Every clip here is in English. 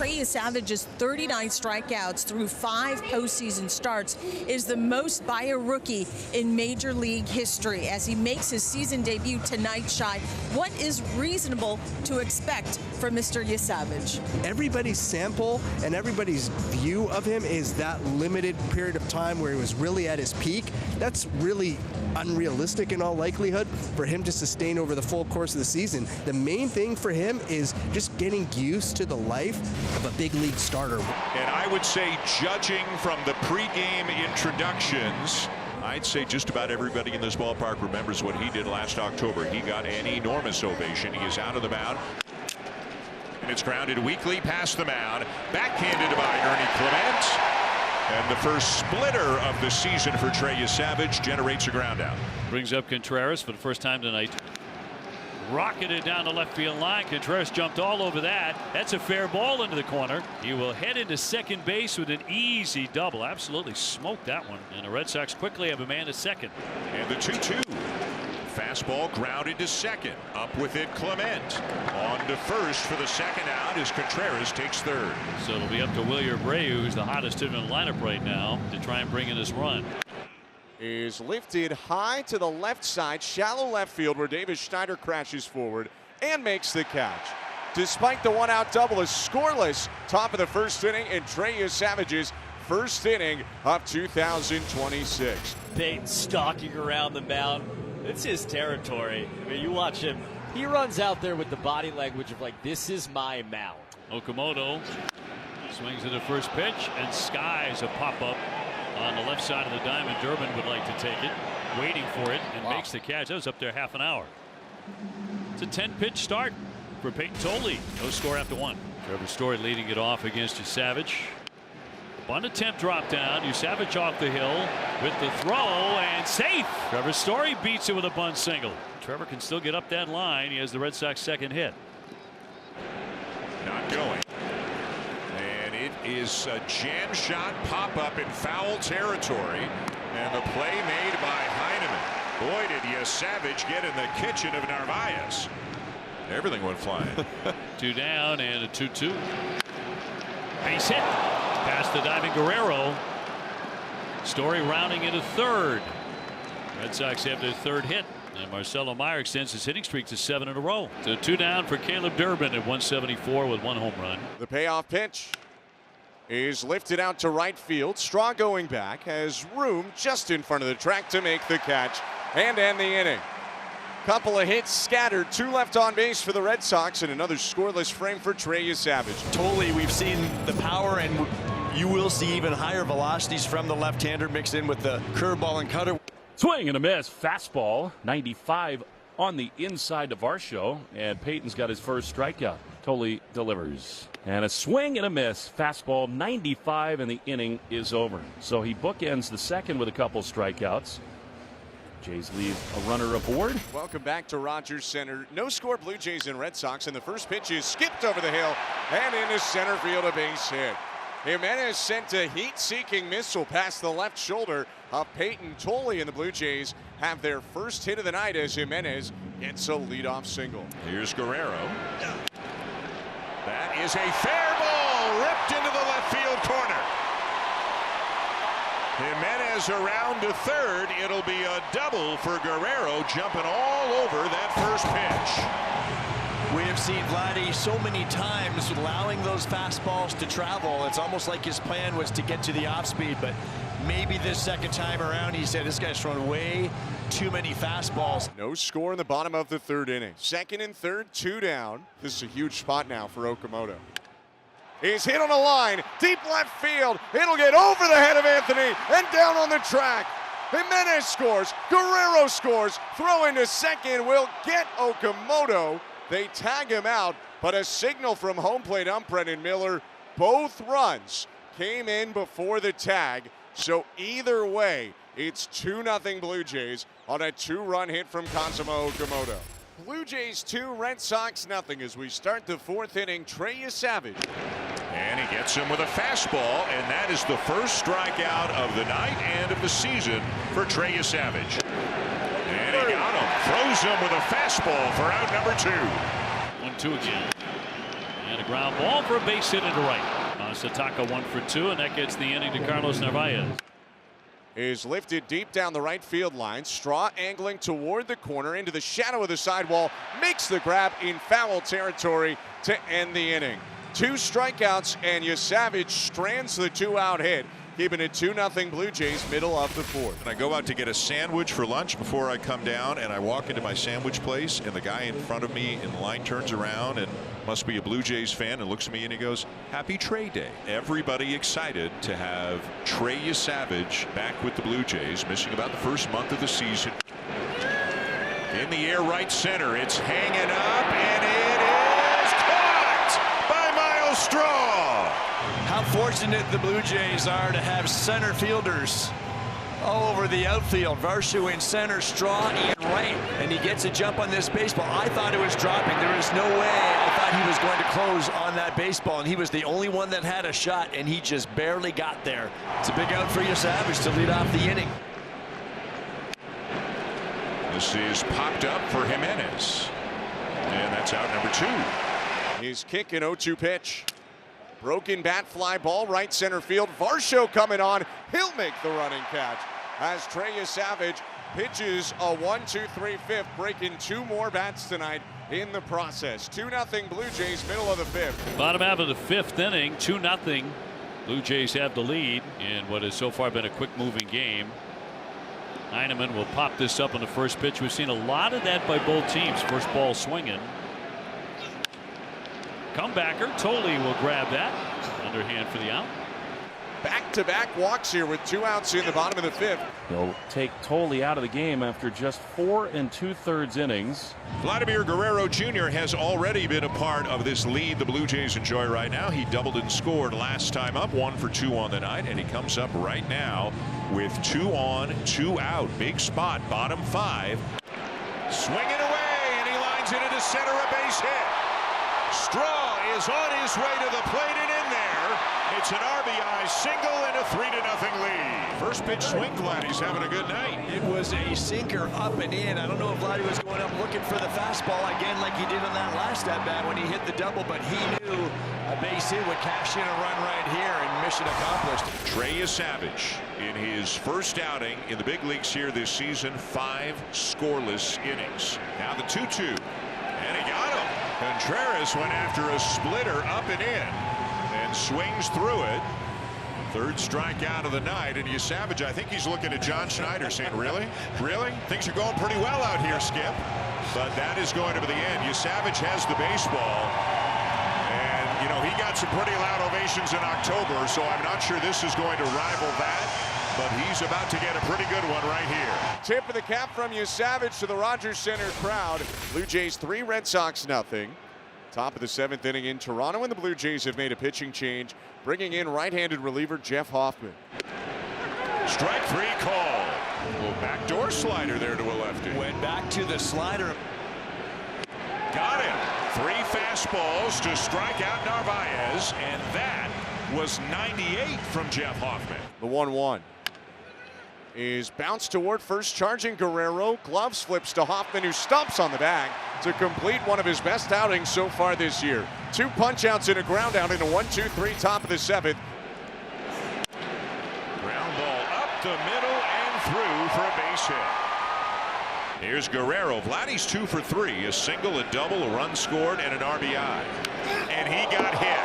Trey Savage's 39 strikeouts through 5 postseason starts is the most by a rookie in Major League history. As he makes his season debut tonight, Shai, what is reasonable to expect from Mr. Savage? Everybody's sample and everybody's view of him is that limited period of time where he was really at his peak. That's really unrealistic in all likelihood for him to sustain over the full course of the season. The main thing for him is just getting used to the life of a big league starter. And I would say, judging from the pregame introductions, I'd say just about everybody in this ballpark remembers what he did last October. He got an enormous ovation. He is out of the mound. And it's grounded weakly past the mound. Backhanded by Ernie Clement. And the first splitter of the season for Trey Savage generates a ground out. Brings up Contreras for the first time tonight. Rocketed down the left field line. Contreras jumped all over that. That's a fair ball into the corner. He will head into second base with an easy double. Absolutely smoked that one. And the Red Sox quickly have a man at second. And the 2-2. Fastball grounded to second. Up with it, Clement. On to first for the second out as Contreras takes third. So it'll be up to Wilyer Abreu, who's the hottest hitter in the lineup right now, to try and bring in this run. Is lifted high to the left side, shallow left field, where Davis Schneider crashes forward and makes the catch. Despite the one-out double, is scoreless top of the first inning in Trey Savage's first inning of 2026. Payton stalking around the mound. It's his territory. I mean, you watch him. He runs out there with the body language of like, this is my mound. Okamoto swings at the first pitch and skies a pop-up on the left side of the diamond. Durbin would like to take it, waiting for it, and makes the catch. That was up there half an hour. It's a 10-pitch start for Peyton Tolley. No score after 1. Trevor Story leading it off against Savage. One attempt drop down. Savage off the hill with the throw and safe. Trevor Story beats it with a bunt single. Trevor can still get up that line. He has the Red Sox second hit. Not going. And it is a jam shot pop up in foul territory. And the play made by Heineman. Boy, did Savage get in the kitchen of Narvaez. Everything went flying. 2 down and a 2-2. Base hit. Past the diving Guerrero. Story rounding into third. Red Sox have their third hit. And Marcelo Meyer extends his hitting streak to 7 in a row. So 2 down for Caleb Durbin at 174 with 1 home run. The payoff pitch is lifted out to right field. Straw going back, has room just in front of the track to make the catch and end the inning. Couple of hits scattered, 2 left on base for the Red Sox, and another scoreless frame for Trey Savage. Totally, we've seen the power, and you will see even higher velocities from the left-hander mixed in with the curveball and cutter. Swing and a miss. Fastball, 95 on the inside of Varsho, and Peyton's got his first strikeout. Totally delivers. And a swing and a miss. Fastball, 95, and the inning is over. So he bookends the second with a couple strikeouts. Jays leave a runner aboard. Welcome back to Rogers Center. No score Blue Jays and Red Sox, and the first pitch is skipped over the hill and into center field, a base hit. Jimenez sent a heat-seeking missile past the left shoulder of Peyton Tolley, and the Blue Jays have their first hit of the night as Jimenez gets a leadoff single. Here's Guerrero. That is a fair ball ripped into the left field corner. Jimenez around to third. It'll be a double for Guerrero, jumping all over that first pitch. We have seen Vladdy so many times allowing those fastballs to travel. It's almost like his plan was to get to the off speed, but maybe this second time around he said this guy's throwing way too many fastballs. No score in the bottom of the third inning. Second and third, 2 down. This is a huge spot now for Okamoto. He's hit on a line, deep left field. It'll get over the head of Anthony and down on the track. Jimenez scores, Guerrero scores, throw into second will get Okamoto. They tag him out, but a signal from home plate ump Brendan Miller. Both runs came in before the tag, so either way, it's 2-0 Blue Jays on a 2-run hit from Kazuma Okamoto. Blue Jays 2, Red Sox nothing as we start the 4th inning. Trey Savage. And he gets him with a fastball, and that is the first strikeout of the night and of the season for Trey Savage. And he got him. Throws him with a fastball for out number 2. 1-2 again. And And a ground ball for a base hit into right. Sataka 1 for 2, and that gets the inning to Carlos Narvaez. Is lifted deep down the right field line. Straw angling toward the corner into the shadow of the sidewall. Makes the grab in foul territory to end the inning. 2 strikeouts, and Yasavage strands the 2-out hit, keeping it 2-0 Blue Jays, middle of the 4th. And I go out to get a sandwich for lunch before I come down, and I walk into my sandwich place, and the guy in front of me in the line turns around and must be a Blue Jays fan and looks at me and he goes, "Happy Trey Day." Everybody excited to have Trey Yasavage back with the Blue Jays, missing about the first month of the season. In the air, right center. It's hanging up, and it is caught by Miles Straw. How fortunate the Blue Jays are to have center fielders all over the outfield. Varsho in center, Straw in right, and he gets a jump on this baseball. I thought it was dropping. There is no way I thought he was going to close on that baseball, and he was the only one that had a shot, and he just barely got there. It's a big out for Yasavage to lead off the inning. This is popped up for Jimenez, and that's out number 2. His kick and 0-2 pitch. Broken bat, fly ball, right center field. Varsho coming on. He'll make the running catch as Trey Yasavage pitches a 1-2-3 fifth, breaking 2 more bats tonight in the process. 2-0 Blue Jays, middle of the 5th. Bottom half of the 5th inning, 2-0. Blue Jays have the lead in what has so far been a quick moving game. Heineman will pop this up on the first pitch. We've seen a lot of that by both teams. First ball swinging. Comebacker, Tolle will grab that. Underhand for the out. Back-to-back walks here with 2 outs in the bottom of the 5th. They'll take Tolle out of the game after just 4 2/3 innings. Vladimir Guerrero Jr. has already been a part of this lead the Blue Jays enjoy right now. He doubled and scored last time up, 1 for 2 on the night, and he comes up right now with 2 on, 2 out. Big spot, bottom 5. Swinging away, and he lines it into center, a base hit. Straw is on his way to the plate and in there. It's an RBI single and a 3-0 lead. First pitch swing, Vladdy's having a good night. It was a sinker up and in. I don't know if Vladdy was going up looking for the fastball again like he did on that last at-bat when he hit the double, but he knew a base hit would cash in a run right here, and mission accomplished. Trey Yasavage in his first outing in the big leagues here this season, 5 scoreless innings. Now the 2-2, and he got him. Contreras went after a splitter up and in and swings through it. 3rd strikeout of the night, and Yasavage, I think he's looking at John Schneider saying, really? Really? Things are going pretty well out here, Skip. But that is going to be the end. Yasavage has the baseball, and, you know, he got some pretty loud ovations in October, so I'm not sure this is going to rival that. But he's about to get a pretty good one right here. Tip of the cap from Yasavage to the Rogers Center crowd. Blue Jays 3, Red Sox 0. Top of the 7th inning in Toronto, and the Blue Jays have made a pitching change, bringing in right-handed reliever Jeff Hoffman. Strike 3 call. A little backdoor slider there to a lefty. Went back to the slider. Got him. 3 fastballs to strike out Narvaez, and that was 98 from Jeff Hoffman. The 1-1 is bounced toward first, charging Guerrero. Gloves flips to Hoffman, who stumps on the bag to complete one of his best outings so far this year. 2 punch-outs and a ground out in a 1-2-3 top of the 7th. Ground ball up the middle and through for a base hit. Here's Guerrero. Vladdy's 2 for 3. A single, a double, a run scored, and an RBI. And he got hit.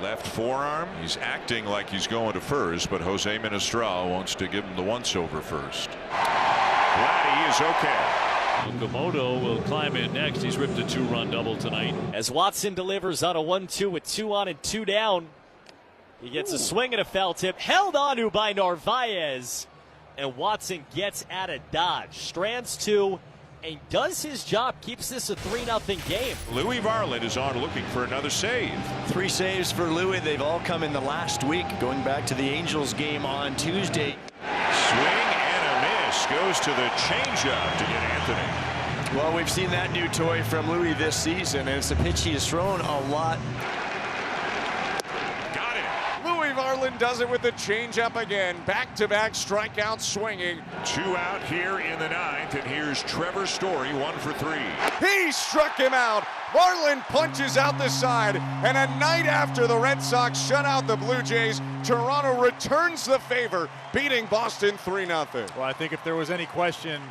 Left forearm. He's acting like he's going to first, but Jose Ministral wants to give him the once-over first. Vladdy is okay. Okamoto will climb in next. He's ripped a 2-run double tonight. As Watson delivers on a 1-2 with 2 on and 2 down. He gets a swing and a foul tip, held onto by Narvaez. And Watson gets out of dodge. Strands 2 and does his job, keeps this a 3-0 game. Louis Varland is on looking for another save. 3 saves for Louis. They've all come in the last week, going back to the Angels game on Tuesday. Swing and a miss. Goes to the changeup to get Anthony. Well, we've seen that new toy from Louis this season, and it's a pitch he has thrown a lot. Got it. Louis Varland does it with the changeup again. Back-to-back strikeouts swinging. 2 out here in the 9th, and here's Trevor Story, 1 for 3. He struck him out. Varland punches out the side, and a night after the Red Sox shut out the Blue Jays, Toronto returns the favor, beating Boston 3-0. Well, I think if there was any question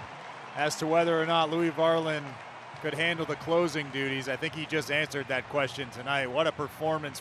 as to whether or not Louis Varland could handle the closing duties, I think he just answered that question tonight. What a performance